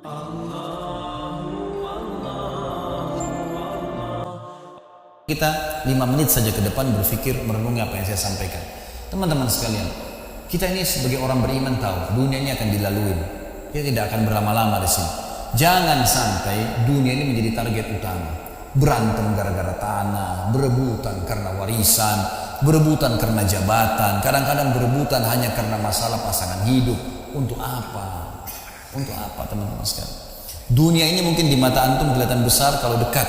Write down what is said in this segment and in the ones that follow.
Kita 5 menit saja ke depan berpikir merenungi apa yang saya sampaikan. Teman-teman sekalian, kita ini sebagai orang beriman tahu dunia ini akan dilalui. Kita tidak akan berlama-lama di sini. Jangan sampai dunia ini menjadi target utama. Berantem gara-gara tanah, berebutan karena warisan, berebutan karena jabatan, kadang-kadang berebutan hanya karena masalah pasangan hidup. Untuk apa? Untuk apa teman-teman sekalian? Dunia ini mungkin di mata antum kelihatan besar kalau dekat.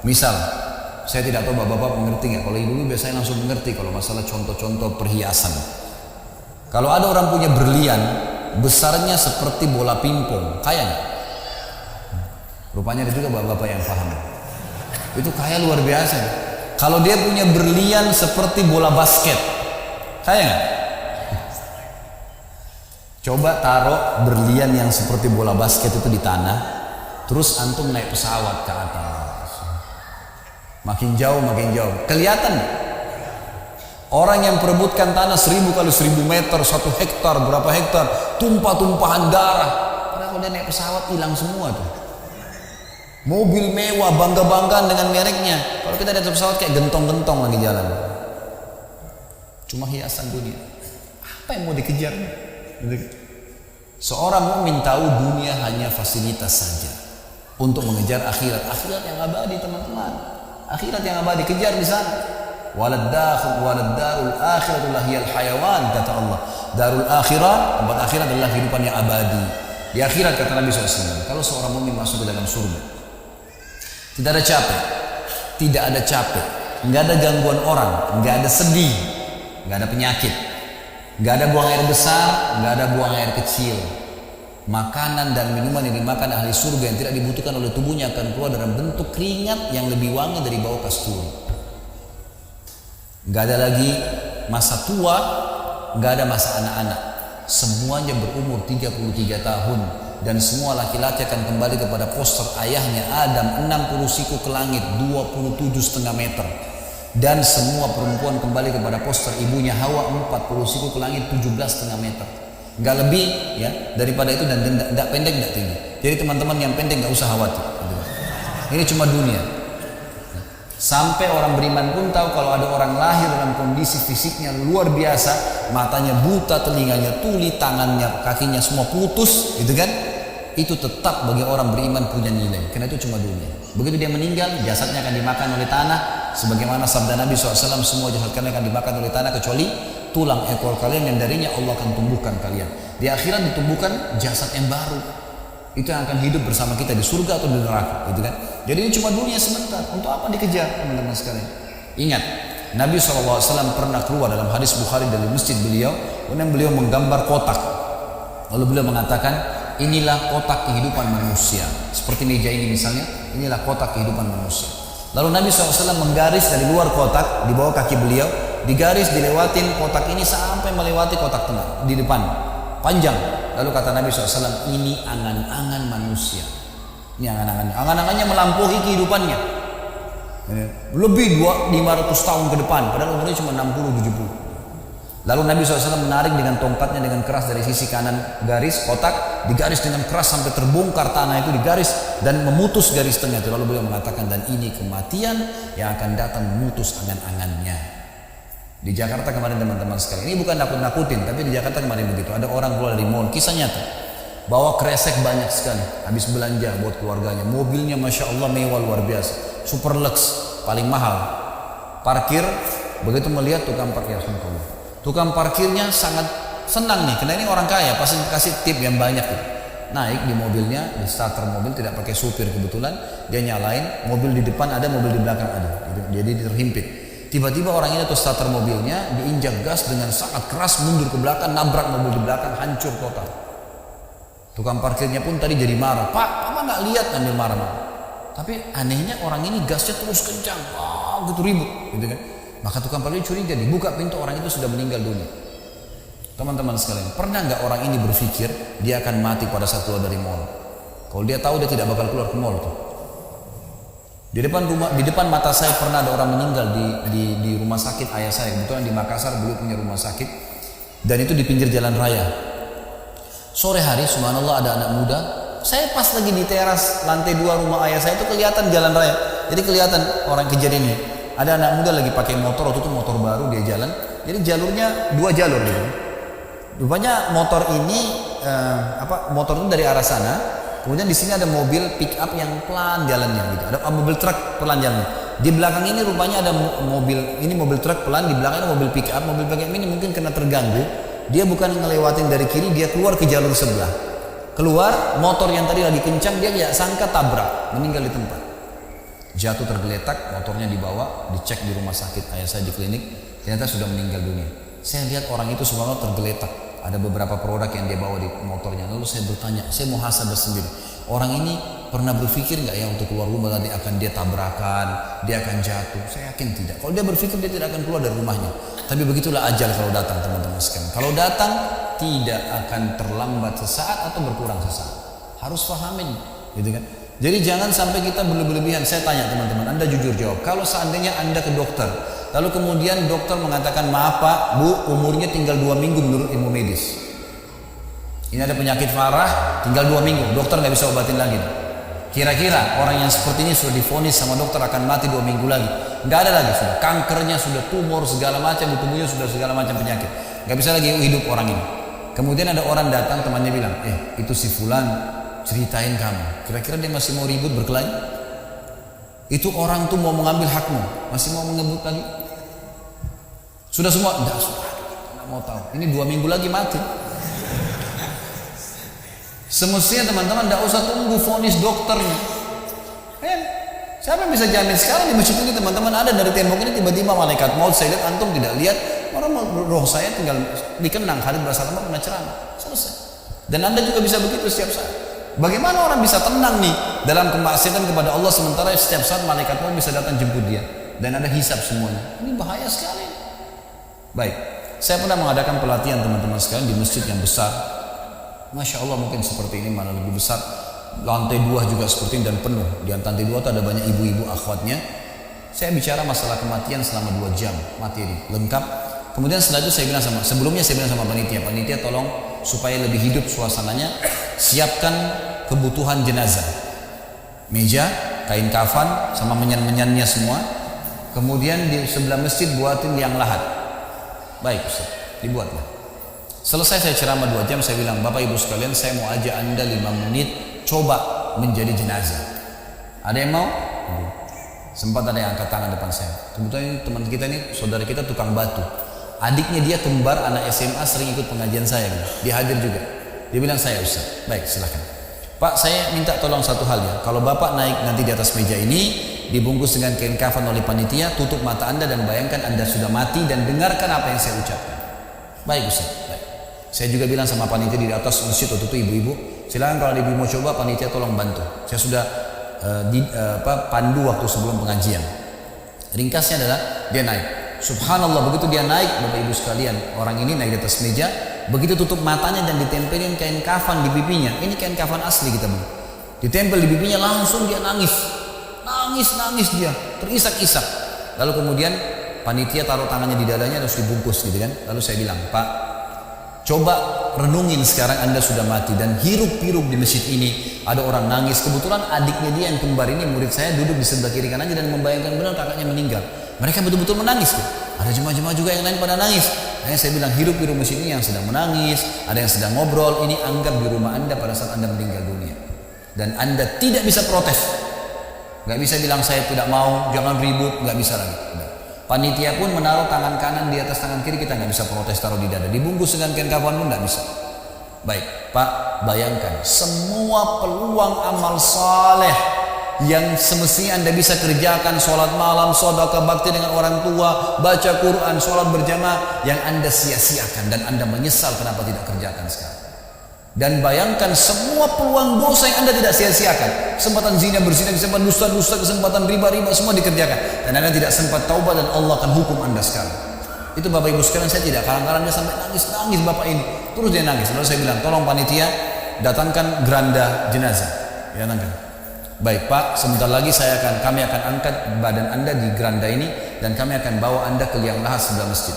Misal, saya tidak tahu bapak-bapak mengerti nggak? Kalau ibu biasanya langsung mengerti kalau masalah contoh-contoh perhiasan. Kalau ada orang punya berlian besarnya seperti bola pingpong, kaya nggak? Rupanya ada juga bapak-bapak yang paham. Itu kaya luar biasa. Kalau dia punya berlian seperti bola basket, kaya nggak? Coba taruh berlian yang seperti bola basket itu di tanah, terus antum naik pesawat ke atas. Makin jauh, kelihatan orang yang perebutkan tanah 1000 kali 1000 meter, 1 hektar, berapa hektar, tumpah-tumpahan darah. Padahal kalau dia naik pesawat hilang semua tuh. Mobil mewah, bangga-banggaan dengan mereknya. Kalau kita naik pesawat kayak gentong-gentong lagi jalan. Cuma hiasan dunia. Apa yang mau dikejar? Seorang mukmin tahu dunia hanya fasilitas saja untuk mengejar akhirat yang abadi, teman-teman. Akhirat yang abadi, kejar di sana. Walad darul akhiratu lahiyal hayawan, kata Allah. Darul akhirah, tempat akhirat adalah kehidupan yang abadi. Di akhirat, kata Nabi SAW, kalau seorang mukmin masuk ke dalam surga, tidak ada capek, nggak ada gangguan orang, nggak ada sedih, nggak ada penyakit, nggak ada buang air besar, nggak ada buang air kecil. Makanan dan minuman yang dimakan ahli surga yang tidak dibutuhkan oleh tubuhnya akan keluar dalam bentuk keringat yang lebih wangi dari bau kasturi. Nggak ada lagi masa tua, nggak ada masa anak-anak. Semuanya berumur 33 tahun dan semua laki-laki akan kembali kepada poster ayahnya Adam 60 siku ke langit 27,5 meter, dan semua perempuan kembali kepada poster ibunya Hawa 40 siku ke langit 17,5 meter. Nggak lebih ya daripada itu, dan tidak pendek tidak tinggi. Jadi teman-teman yang pendek nggak usah khawatir. Ini cuma dunia. Sampai orang beriman pun tahu kalau ada orang lahir dalam kondisi fisiknya luar biasa, matanya buta, telinganya tuli, tangannya, kakinya semua putus, gitu kan? Itu tetap bagi orang beriman punya nilai, karena itu cuma dunia. Begitu dia meninggal, jasadnya akan dimakan oleh tanah, sebagaimana sabda Nabi SAW, semua jasad kalian akan dimakan oleh tanah kecuali tulang ekor kalian yang darinya Allah akan tumbuhkan kalian. Di akhirat ditumbuhkan jasad yang baru, itu yang akan hidup bersama kita di surga atau di neraka, gitu kan? Jadi ini cuma dunia sebentar. Untuk apa dikejar, teman-teman sekalian? Ingat, Nabi SAW pernah keluar dalam hadis Bukhari dari masjid beliau, kemudian beliau menggambar kotak. Lalu beliau mengatakan, inilah kotak kehidupan manusia. Seperti meja ini misalnya, inilah kotak kehidupan manusia. Lalu Nabi SAW menggaris dari luar kotak, di bawah kaki beliau, digaris, dilewatin kotak ini sampai melewati kotak tengah, di depan, panjang. Lalu kata Nabi SAW, ini angan-angan manusia. Ini angan-angannya. Angan-angannya melampaui kehidupannya. Lebih 500 tahun ke depan, padahal umurnya cuma 60-70. Lalu Nabi SAW menarik dengan tongkatnya dengan keras dari sisi kanan garis kotak, digaris dengan keras sampai terbongkar tanah itu, digaris dan memutus garis tengah itu. Lalu beliau mengatakan, dan ini kematian yang akan datang memutus angan-angannya. Di Jakarta kemarin teman-teman sekalian, ini bukan nakut-nakutin, tapi di Jakarta kemarin begitu. Ada orang keluar dari mall, kisah nyata, bawa kresek banyak sekali, habis belanja buat keluarganya. Mobilnya Masya Allah mewah luar biasa, super lux, paling mahal. Parkir, begitu melihat tukang parkir, tukang parkirnya sangat senang nih, karena ini orang kaya, pasti kasih tip yang banyak tuh. Naik di mobilnya, di starter mobil, tidak pakai supir kebetulan, dia nyalain, mobil di depan ada, mobil di belakang ada, jadi terhimpit. Tiba-tiba orang ini tuh starter mobilnya diinjak gas dengan sangat keras, mundur ke belakang, nabrak mobil di belakang, hancur total. Tukang parkirnya pun tadi jadi marah, Pak, apa nggak lihat, ambil marah-marah. Tapi anehnya orang ini gasnya terus kencang, wow, gitu ribut, gitu kan. Maka tukang parkir curiga, dibuka pintu, orang itu sudah meninggal dunia. Teman-teman sekalian, pernah nggak orang ini berpikir dia akan mati pada saat keluar dari mall? Kalau dia tahu dia tidak bakal keluar ke mall tuh. Di depan mata saya pernah ada orang meninggal di rumah sakit ayah saya. Kebetulan di Makassar beliau punya rumah sakit, dan itu di pinggir jalan raya. Sore hari, subhanallah, ada anak muda Saya pas lagi di teras lantai 2 rumah ayah saya itu kelihatan jalan raya. Jadi kelihatan orang kejadian ini. Ada anak muda lagi pakai motor, waktu itu motor baru dia jalan. Jadi jalurnya 2 jalur gitu. Rupanya motor ini motor itu dari arah sana. Kemudian di sini ada mobil pick up yang pelan jalannya gitu. Ada mobil truk pelan jalannya. Di belakang ini rupanya ada mobil truk pelan, di belakang ada mobil pick up. Mobil pick up ini mungkin kena terganggu. Dia bukan ngelewatin dari kiri, dia keluar ke jalur sebelah. Keluar, motor yang tadi lagi kencang dia nggak sangka tabrak, meninggal di tempat. Jatuh tergeletak, motornya dibawa, dicek di rumah sakit ayah saya di klinik, ternyata sudah meninggal dunia. Saya lihat orang itu subhanallah tergeletak. Ada beberapa produk yang dia bawa di motornya. Lalu saya bertanya, saya muhasabah sendiri. Orang ini pernah berpikir nggak ya untuk keluar rumah tadi akan dia tabrakan, dia akan jatuh? Saya yakin tidak. Kalau dia berpikir dia tidak akan keluar dari rumahnya. Tapi begitulah ajal kalau datang teman-teman sekalian. Kalau datang tidak akan terlambat sesaat atau berkurang sesaat. Harus pahamin, gitu kan? Jadi jangan sampai kita berlebihan. Saya tanya teman-teman, Anda jujur jawab. Kalau seandainya Anda ke dokter, lalu kemudian dokter mengatakan, maaf Pak, Bu, umurnya tinggal 2 minggu menurut ilmu medis. Ini ada penyakit parah, tinggal 2 minggu, dokter nggak bisa obatin lagi. Kira-kira orang yang seperti ini sudah divonis sama dokter akan mati 2 minggu lagi? Nggak ada lagi, sudah kankernya, sudah tumor segala macam di tubuhnya, sudah segala macam penyakit. Nggak bisa lagi hidup orang ini. Kemudian ada orang datang, temannya bilang, itu si Fulan ceritain kamu. Kira-kira dia masih mau ribut berkelahi? Itu orang tuh mau mengambil hakmu, masih mau mengebut lagi? Sudah semua? Enggak, sudah. Enggak mau tahu. Ini 2 minggu lagi mati. Semestinya teman-teman enggak usah tunggu vonis dokternya. Siapa yang bisa jamin sekarang di masjid ini teman-teman ada dari tembok ini tiba-tiba malaikat maut, saya lihat antum tidak lihat, orang roh saya tinggal dikenang, Khalid Basalamah pernah ceramah, selesai. Dan Anda juga bisa begitu setiap saat. Bagaimana orang bisa tenang nih dalam kemaksiatan kepada Allah sementara setiap saat malaikat maut bisa datang jemput dia dan ada hisab semuanya? Ini bahaya sekali. Baik, saya pernah mengadakan pelatihan teman-teman sekalian di masjid yang besar. Masya Allah mungkin seperti ini, malah lebih besar. Lantai 2 juga seperti ini dan penuh. Di lantai 2 itu ada banyak ibu-ibu akhwatnya. Saya bicara masalah kematian selama 2 jam materi lengkap. Kemudian setelah itu saya bilang sebelumnya saya bilang sama panitia tolong supaya lebih hidup suasananya, siapkan kebutuhan jenazah, meja, kain kafan sama menyan-menyannya semua. Kemudian di sebelah masjid buatin liang lahat. Baik Ustaz, dibuatlah. Selesai saya ceramah 2 jam, saya bilang, Bapak Ibu sekalian, saya mau ajak Anda 5 menit coba menjadi jenazah. Ada yang mau? Sempat ada yang angkat tangan depan saya. Kebetulan teman kita ini, saudara kita tukang batu. Adiknya dia kembar anak SMA sering ikut pengajian saya. Dia hadir juga. Dia bilang, saya Ustaz. Baik, silakan. Pak, saya minta tolong satu hal ya. Kalau Bapak naik nanti di atas meja ini, dibungkus dengan kain kafan oleh panitia, tutup mata Anda dan bayangkan Anda sudah mati dan dengarkan apa yang saya ucapkan. Baik Ustaz. Baik. Saya juga bilang sama panitia di atas masjid waktu itu, ibu-ibu, silakan kalau ibu mau coba, panitia tolong bantu. Saya sudah pandu waktu sebelum pengajian. Ringkasnya adalah dia naik. Subhanallah, begitu dia naik, Bapak Ibu sekalian, orang ini naik di atas meja, begitu tutup matanya dan ditempelin kain kafan di pipinya. Ini kain kafan asli kita beli. Ditempel di pipinya, langsung dia nangis dia, terisak-isak. Lalu kemudian panitia taruh tangannya di dadanya terus dibungkus gitu kan. Lalu saya bilang, Pak, coba renungin sekarang Anda sudah mati dan hiruk-pikuk di masjid ini ada orang nangis. Kebetulan adiknya dia yang kembar ini murid saya duduk di sebelah kiri kanannya dan membayangkan benar kakaknya meninggal. Mereka betul-betul menangis. Ada jemaah-jemaah juga yang lain pada nangis. Nah, saya bilang hiruk-pikuk masjid ini yang sedang menangis, ada yang sedang ngobrol. Ini anggap di rumah Anda pada saat Anda meninggal dunia. Dan Anda tidak bisa protes. Gak bisa bilang saya tidak mau, jangan ribut, gak bisa lagi. Panitia pun menaruh tangan kanan di atas tangan kiri, kita nggak bisa protes taruh di dada. Dibungkus dengan kain kafan pun nggak bisa. Baik, Pak, bayangkan semua peluang amal saleh yang semestinya Anda bisa kerjakan, sholat malam, sedekah bakti dengan orang tua, baca Quran, sholat berjamaah, yang Anda sia-siakan dan Anda menyesal kenapa tidak kerjakan sekarang. Dan bayangkan semua peluang dosa yang Anda tidak sia-siakan, kesempatan zina, berzina, kesempatan dusta-dusta, kesempatan riba-riba, semua dikerjakan, dan Anda tidak sempat taubat dan Allah akan hukum Anda sekarang. Itu Bapak Ibu sekalian, saya tidak kalang-kalang, dia sampai nangis Bapak ini, terus dia nangis. Lalu saya bilang, tolong panitia datangkan geranda jenazah. Ya, datangkan. Baik Pak, sebentar lagi kami akan angkat badan Anda di geranda ini dan kami akan bawa Anda ke liang lahat sebelah masjid.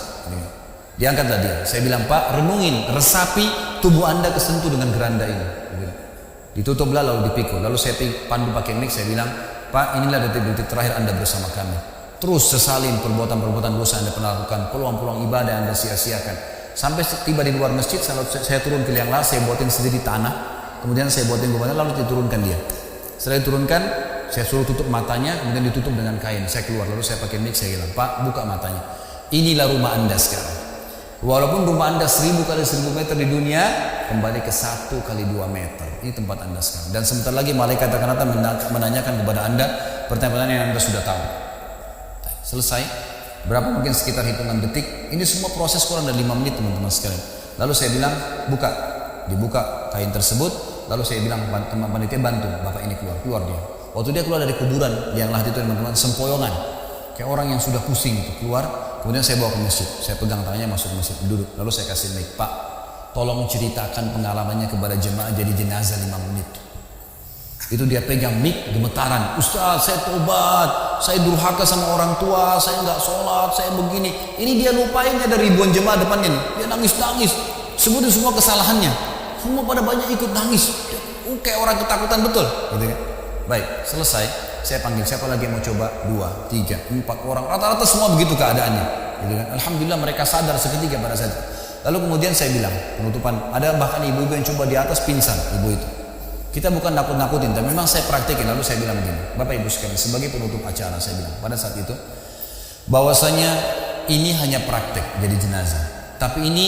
Diangkatlah dia. Saya bilang, Pak, renungin, resapi tubuh Anda kesentuh dengan geranda ini. Ditutuplah lalu dipikul. Lalu saya pandu pakai mic, saya bilang, Pak, inilah detik-detik terakhir Anda bersama kami. Terus sesalin perbuatan-perbuatan dosa Anda pernah lakukan, peluang-peluang ibadah yang Anda sia-siakan. Sampai tiba di luar masjid, saya turun ke liang lahat, saya buatin sendiri tanah, kemudian saya buatin gubernur, lalu diturunkan dia. Setelah diturunkan, saya suruh tutup matanya, kemudian ditutup dengan kain. Saya keluar, lalu saya pakai mic, saya bilang, Pak, buka matanya. Inilah rumah Anda sekarang. Walaupun rumah Anda 1000 kali 1000 meter di dunia, kembali ke 1 kali 2 meter. Ini tempat Anda sekarang. Dan sebentar lagi malaikat akan datang menanyakan kepada Anda pertanyaan yang Anda sudah tahu. Selesai. Berapa mungkin sekitar hitungan detik. Ini semua proses kurang dari 5 menit teman-teman sekalian. Lalu saya bilang, buka. Dibuka kain tersebut. Lalu saya bilang, teman panitia bantu bapak ini keluar dia. Waktu dia keluar dari kuburan yang lahat itu teman-teman, sempoyongan. Kayak orang yang sudah pusing itu keluar. Kemudian saya bawa ke masjid. Saya pegang tangannya masuk ke masjid, duduk. Lalu saya kasih mic, Pak, tolong ceritakan pengalamannya kepada jemaah jadi jenazah 5 menit. Itu dia pegang mic, gemetaran. Ustaz, saya tobat, saya durhaka sama orang tua, saya nggak sholat, saya begini. Ini dia lupain ada ribuan jemaah depannya nih. Dia nangis-nangis, sebutin semua kesalahannya. Semua pada banyak ikut nangis. Kayak orang ketakutan betul, gitu kan? Baik, selesai. Saya panggil siapa lagi yang mau coba? 2, 3, 4 orang. Rata-rata semua begitu keadaannya, gitu kan? Alhamdulillah mereka sadar seketika pada saat itu. Lalu kemudian saya bilang penutupan. Ada bahkan ibu-ibu yang coba di atas pingsan, ibu itu. Kita bukan nakut-nakutin, tapi memang saya praktekin. Lalu saya bilang begini, Bapak Ibu sekalian, sebagai penutup acara saya bilang pada saat itu, bahwasanya ini hanya praktek jadi jenazah. Tapi ini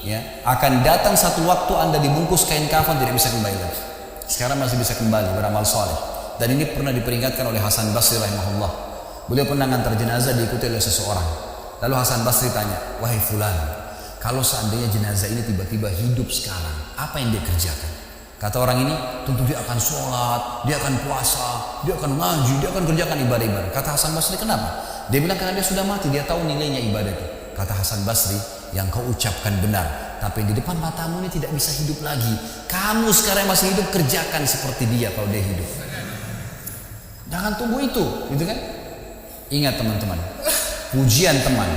ya akan datang satu waktu Anda dibungkus kain kafan tidak bisa kembali lagi. Sekarang masih bisa kembali beramal soleh. Dan ini pernah diperingatkan oleh Hasan Basri rahimahullah. Beliau pernah ngantar jenazah diikuti oleh seseorang. Lalu Hasan Basri tanya, wahai fulan, kalau seandainya jenazah ini tiba-tiba hidup sekarang, apa yang dia kerjakan? Kata orang ini, tentu dia akan sholat, dia akan puasa, dia akan ngaji, dia akan kerjakan ibadah-ibadah. Kata Hasan Basri, kenapa? Dia bilang karena dia sudah mati, dia tahu nilainya ibadah itu. Kata Hasan Basri, yang kau ucapkan benar, tapi di depan matamu ini tidak bisa hidup lagi. Kamu sekarang masih hidup, kerjakan seperti dia kalau dia hidup. Jangan tunggu itu, gitu kan? Ingat teman-teman, pujian teman,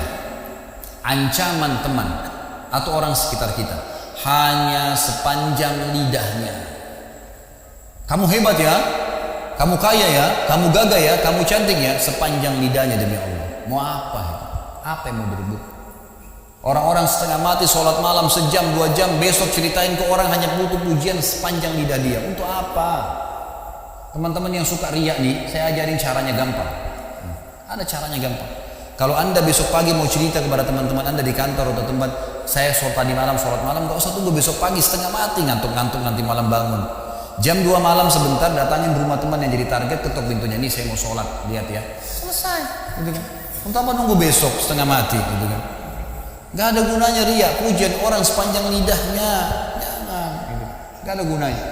ancaman teman, atau orang sekitar kita hanya sepanjang lidahnya. Kamu hebat ya, kamu kaya ya, kamu gagah ya, kamu cantik ya, sepanjang lidahnya demi Allah. Mau apa? Apa yang mau direbut? Orang-orang setengah mati sholat malam sejam 2 jam, besok ceritain ke orang hanya butuh pujian sepanjang lidah dia. Untuk apa? Teman-teman yang suka riak nih, saya ajarin caranya gampang. Ada caranya gampang. Kalau Anda besok pagi mau cerita kepada teman-teman Anda di kantor atau tempat, saya tadi malam sholat malam, gak usah tunggu besok pagi setengah mati ngantuk-ngantuk nanti malam bangun. Jam 2 malam sebentar datangin rumah teman yang jadi target, ketok pintunya, ini saya mau sholat, lihat ya, selesai, gitu kan? Untuk apa nunggu besok setengah mati, gitu kan? Gak ada gunanya riak, pujian orang sepanjang lidahnya, jangan, gitu. Gak ada gunanya.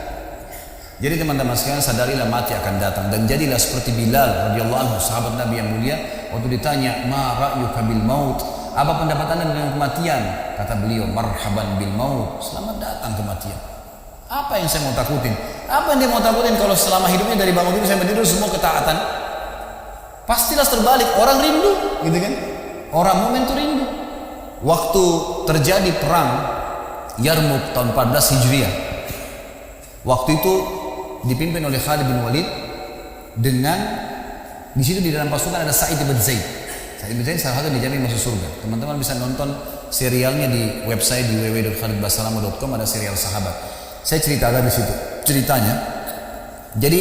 Jadi teman-teman sekalian, sadarilah mati akan datang dan jadilah seperti Bilal radhiyallahu anhu, sahabat Nabi yang mulia. Waktu ditanya, ma ra'yuka bil maut, apa pendapat Anda dengan kematian? Kata beliau, marhaban bil maut, selamat datang kematian. Apa yang saya mau takutin? Apa yang dia mau takutin kalau selama hidupnya dari bangun tidur sampai tidur semua ketaatan? Pastilah terbalik, orang rindu, gitu kan? Orang mukmin itu rindu. Waktu terjadi perang Yarmuk tahun 14 Hijriah, waktu itu dipimpin oleh Khalid bin Walid dengan di situ di dalam pasukan ada Sa'id bin Zaid. Sa'id bin Zaid salah satu dijamin masuk surga. Teman-teman bisa nonton serialnya di website di www.khalidbasalamah.com, ada serial sahabat. Saya ceritakan di situ ceritanya. Jadi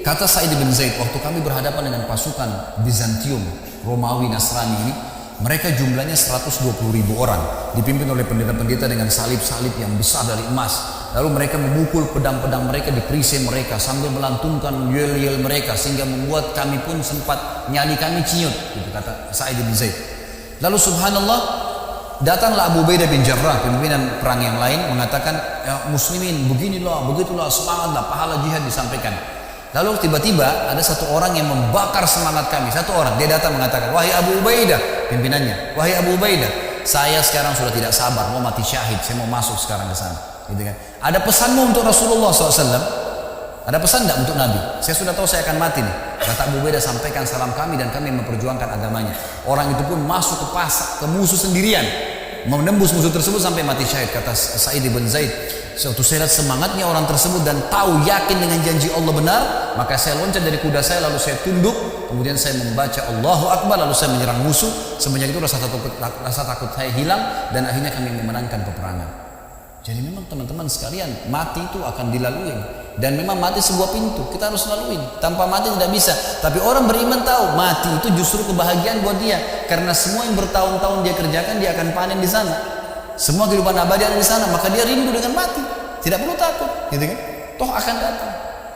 kata Sa'id bin Zaid, waktu kami berhadapan dengan pasukan Bizantium, Romawi, Nasrani ini, mereka jumlahnya 120.000 orang, dipimpin oleh pendeta-pendeta dengan salib-salib yang besar dari emas. Lalu mereka memukul pedang-pedang mereka di perisai mereka sambil melantunkan yel-yel mereka, sehingga membuat kami pun sempat nyali kami ciut, gitu kata Sa'id bin Zaid. Lalu subhanallah, datanglah Abu Ubaidah bin Jarrah, pimpinan perang yang lain, mengatakan, ya muslimin beginilah, begitulah, semangatlah, pahala jihad disampaikan. Lalu tiba-tiba ada satu orang yang membakar semangat kami. Satu orang, dia datang mengatakan, wahai Abu Ubaidah, pimpinannya, wahai Abu Ubaidah, saya sekarang sudah tidak sabar, mau mati syahid, saya mau masuk sekarang ke sana. Gitu kan? Ada pesanmu untuk Rasulullah SAW? Ada pesan tidak untuk Nabi? Saya sudah tahu saya akan mati nih. Kata Abu Ubaidah, sampaikan salam kami dan kami memperjuangkan agamanya. Orang itu pun masuk ke pasar, ke musuh sendirian, menembus musuh tersebut sampai mati syahid. Kata Sa'id bin Zaid, suatu saya lihat semangatnya orang tersebut dan tahu yakin dengan janji Allah benar, maka saya loncat dari kuda saya lalu saya tunduk, kemudian saya membaca Allahu Akbar lalu saya menyerang musuh. Semenjak itu rasa takut saya hilang dan akhirnya kami memenangkan peperangan. Jadi memang teman-teman sekalian, mati itu akan dilalui dan memang mati sebuah pintu, kita harus lalui. Tanpa mati tidak bisa. Tapi orang beriman tahu mati itu justru kebahagiaan buat dia, karena semua yang bertahun-tahun dia kerjakan dia akan panen di sana. Semua kehidupan abadi ada di sana, maka dia rindu dengan mati. Tidak perlu takut, gitu kan? Toh akan datang.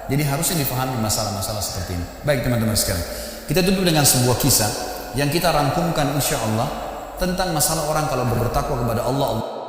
Jadi harusnya difahami masalah-masalah seperti ini. Baik teman-teman sekalian, kita tutup dengan sebuah kisah yang kita rangkumkan insya Allah tentang masalah orang kalau bertakwa kepada Allah.